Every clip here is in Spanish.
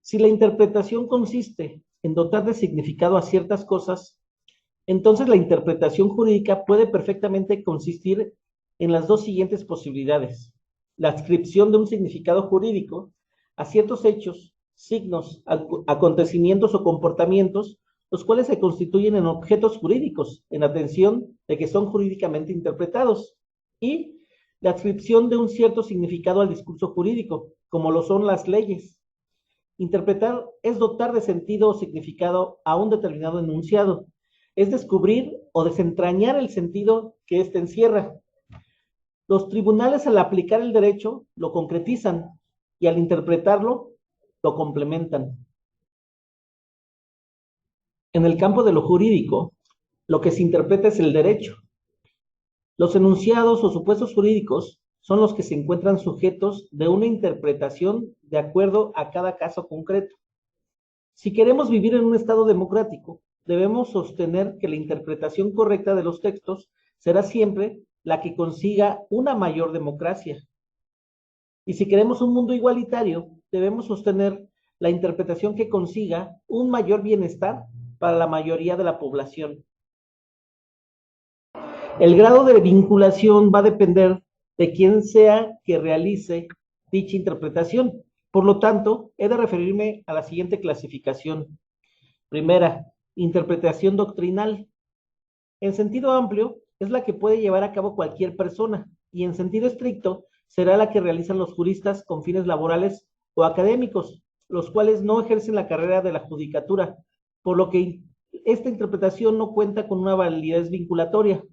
Si la interpretación consiste en dotar de significado a ciertas cosas, entonces la interpretación jurídica puede perfectamente consistir en las dos siguientes posibilidades: la adscripción de un significado jurídico a ciertos hechos, signos, acontecimientos o comportamientos, los cuales se constituyen en objetos jurídicos, en atención de que son jurídicamente interpretados, y la adscripción de un cierto significado al discurso jurídico, como lo son las leyes. Interpretar es dotar de sentido o significado a un determinado enunciado, es descubrir o desentrañar el sentido que éste encierra. Los tribunales, al aplicar el derecho, lo concretizan y al interpretarlo, lo complementan. En el campo de lo jurídico, lo que se interpreta es el derecho. Los enunciados o supuestos jurídicos son los que se encuentran sujetos de una interpretación de acuerdo a cada caso concreto. Si queremos vivir en un Estado democrático, debemos sostener que la interpretación correcta de los textos será siempre la que consiga una mayor democracia. Y si queremos un mundo igualitario, debemos sostener la interpretación que consiga un mayor bienestar para la mayoría de la población. El grado de vinculación va a depender de quién sea que realice dicha interpretación. Por lo tanto, he de referirme a la siguiente clasificación. Primera, interpretación doctrinal. En sentido amplio, es la que puede llevar a cabo cualquier persona, y en sentido estricto, será la que realizan los juristas con fines laborales o académicos, los cuales no ejercen la carrera de la judicatura, por lo que esta interpretación no cuenta con una validez vinculatoria.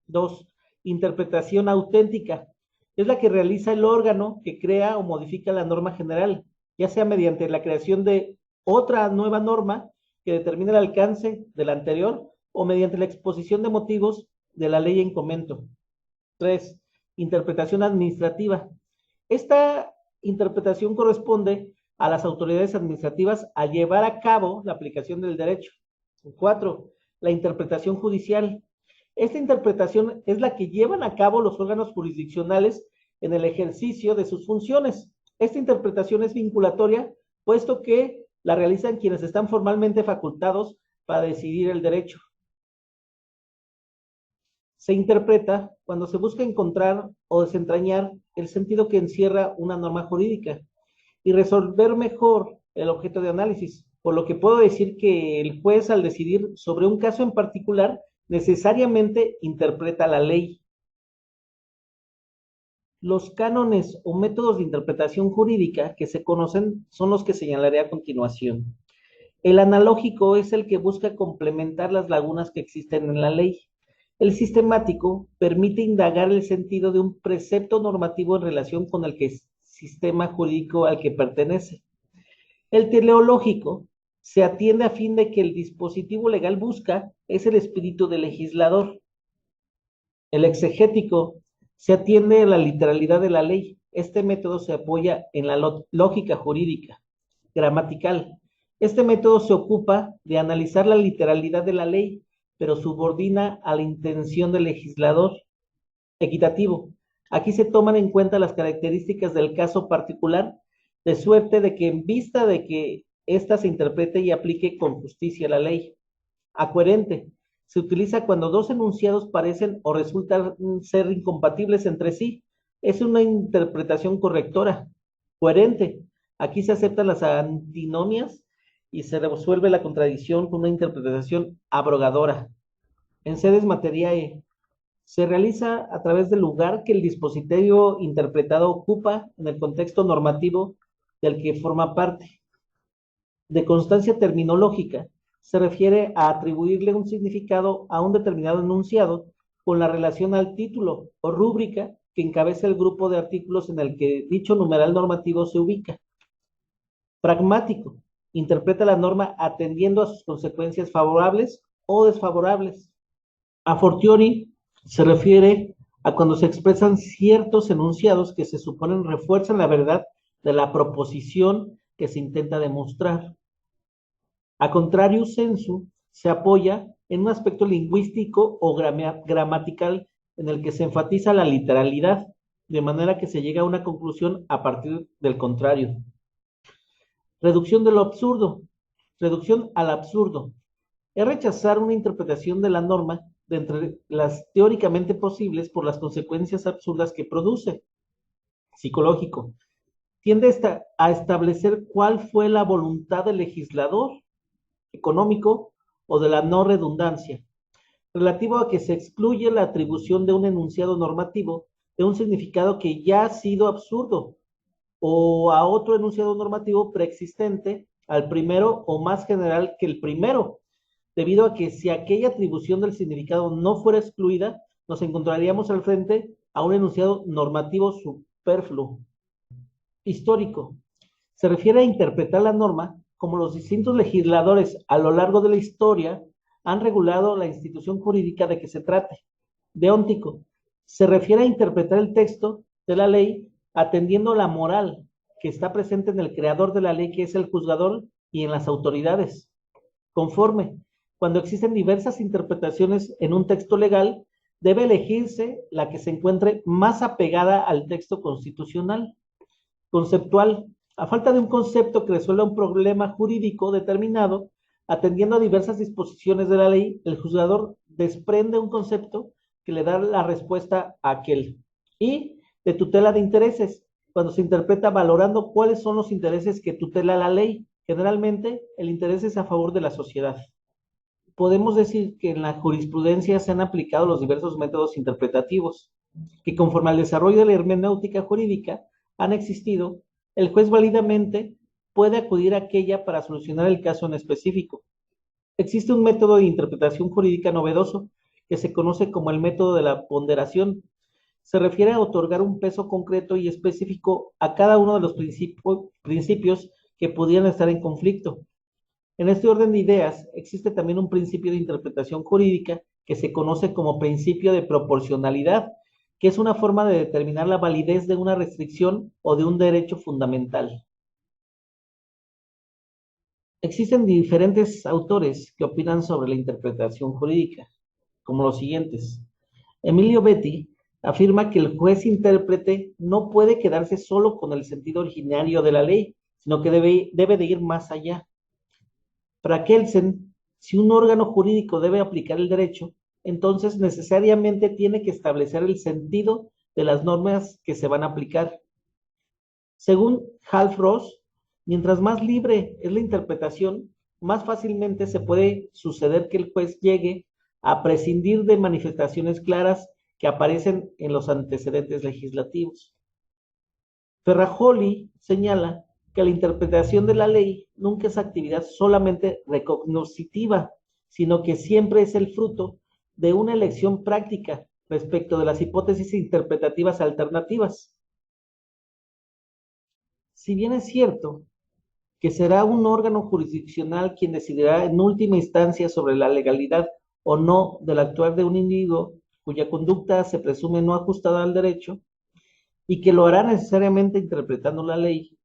2. Interpretación auténtica. Es la que realiza el órgano que crea o modifica la norma general, ya sea mediante la creación de otra nueva norma que determine el alcance de la anterior o mediante la exposición de motivos de la ley en comento. 3. Interpretación administrativa. Esta interpretación corresponde a las autoridades administrativas a llevar a cabo la aplicación del derecho. 4. La interpretación judicial. Esta interpretación es la que llevan a cabo los órganos jurisdiccionales en el ejercicio de sus funciones. Esta interpretación es vinculatoria, puesto que la realizan quienes están formalmente facultados para decidir el derecho. Se interpreta cuando se busca encontrar o desentrañar el sentido que encierra una norma jurídica y resolver mejor el objeto de análisis, por lo que puedo decir que el juez, al decidir sobre un caso en particular, necesariamente interpreta la ley. Los cánones o métodos de interpretación jurídica que se conocen son los que señalaré a continuación. El analógico es el que busca complementar las lagunas que existen en la ley. El sistemático permite indagar el sentido de un precepto normativo en relación con el sistema jurídico al que pertenece. El teleológico se atiende a fin de que el dispositivo legal busca es el espíritu del legislador. El exegético se atiende a la literalidad de la ley. Este método se apoya en la lógica jurídica. Gramatical. Este método se ocupa de analizar la literalidad de la ley, pero subordina a la intención del legislador. Equitativo. Aquí se toman en cuenta las características del caso particular, de suerte de que en vista de que ésta se interprete y aplique con justicia la ley. Acoherente. Se utiliza cuando dos enunciados parecen o resultan ser incompatibles entre sí. Es una interpretación correctora. Coherente. Aquí se aceptan las antinomias y se resuelve la contradicción con una interpretación abrogadora. En sedes materiae, se realiza a través del lugar que el dispositivo interpretado ocupa en el contexto normativo del que forma parte. De constancia terminológica, se refiere a atribuirle un significado a un determinado enunciado con la relación al título o rúbrica que encabeza el grupo de artículos en el que dicho numeral normativo se ubica. Pragmático. Interpreta la norma atendiendo a sus consecuencias favorables o desfavorables. A fortiori, se refiere a cuando se expresan ciertos enunciados que se suponen refuerzan la verdad de la proposición que se intenta demostrar. A contrario sensu, se apoya en un aspecto lingüístico o gramatical en el que se enfatiza la literalidad, de manera que se llega a una conclusión a partir del contrario. Reducción de lo absurdo. Reducción al absurdo. Es rechazar una interpretación de la norma de entre las teóricamente posibles por las consecuencias absurdas que produce. Psicológico. Tiende a establecer cuál fue la voluntad del legislador económico o de la no redundancia, relativo a que se excluye la atribución de un enunciado normativo de un significado que ya ha sido absurdo o a otro enunciado normativo preexistente al primero o más general que el primero, debido a que si aquella atribución del significado no fuera excluida, nos encontraríamos al frente a un enunciado normativo superfluo. Histórico. Se refiere a interpretar la norma como los distintos legisladores a lo largo de la historia han regulado la institución jurídica de que se trate. Deóntico. Se refiere a interpretar el texto de la ley atendiendo la moral que está presente en el creador de la ley, que es el juzgador, y en las autoridades. Conforme. Cuando existen diversas interpretaciones en un texto legal, debe elegirse la que se encuentre más apegada al texto constitucional. Conceptual. A falta de un concepto que resuelva un problema jurídico determinado, atendiendo a diversas disposiciones de la ley, el juzgador desprende un concepto que le da la respuesta a aquel. Y de tutela de intereses, cuando se interpreta valorando cuáles son los intereses que tutela la ley. Generalmente, el interés es a favor de la sociedad. Podemos decir que en la jurisprudencia se han aplicado los diversos métodos interpretativos, que conforme al desarrollo de la hermenéutica jurídica han existido, el juez válidamente puede acudir a aquella para solucionar el caso en específico. Existe un método de interpretación jurídica novedoso que se conoce como el método de la ponderación. Se refiere a otorgar un peso concreto y específico a cada uno de los principios que pudieran estar en conflicto. En este orden de ideas, existe también un principio de interpretación jurídica que se conoce como principio de proporcionalidad, que es una forma de determinar la validez de una restricción o de un derecho fundamental. Existen diferentes autores que opinan sobre la interpretación jurídica, como los siguientes. Emilio Betti afirma que el juez intérprete no puede quedarse solo con el sentido originario de la ley, sino que debe de ir más allá. Para Kelsen, si un órgano jurídico debe aplicar el derecho, entonces necesariamente tiene que establecer el sentido de las normas que se van a aplicar. Según Hal Ross, mientras más libre es la interpretación, más fácilmente se puede suceder que el juez llegue a prescindir de manifestaciones claras que aparecen en los antecedentes legislativos. Ferrajoli señala que la interpretación de la ley nunca es actividad solamente recognoscitiva, sino que siempre es el fruto de una elección práctica respecto de las hipótesis interpretativas alternativas. Si bien es cierto que será un órgano jurisdiccional quien decidirá en última instancia sobre la legalidad o no del actuar de un individuo cuya conducta se presume no ajustada al derecho, y que lo hará necesariamente interpretando la ley,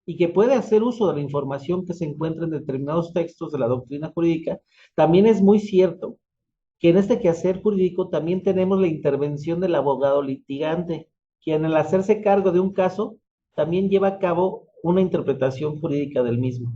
y que puede hacer uso de la información que se encuentra en determinados textos de la doctrina jurídica, también es muy cierto que en este quehacer jurídico también tenemos la intervención del abogado litigante, quien al hacerse cargo de un caso también lleva a cabo una interpretación jurídica del mismo.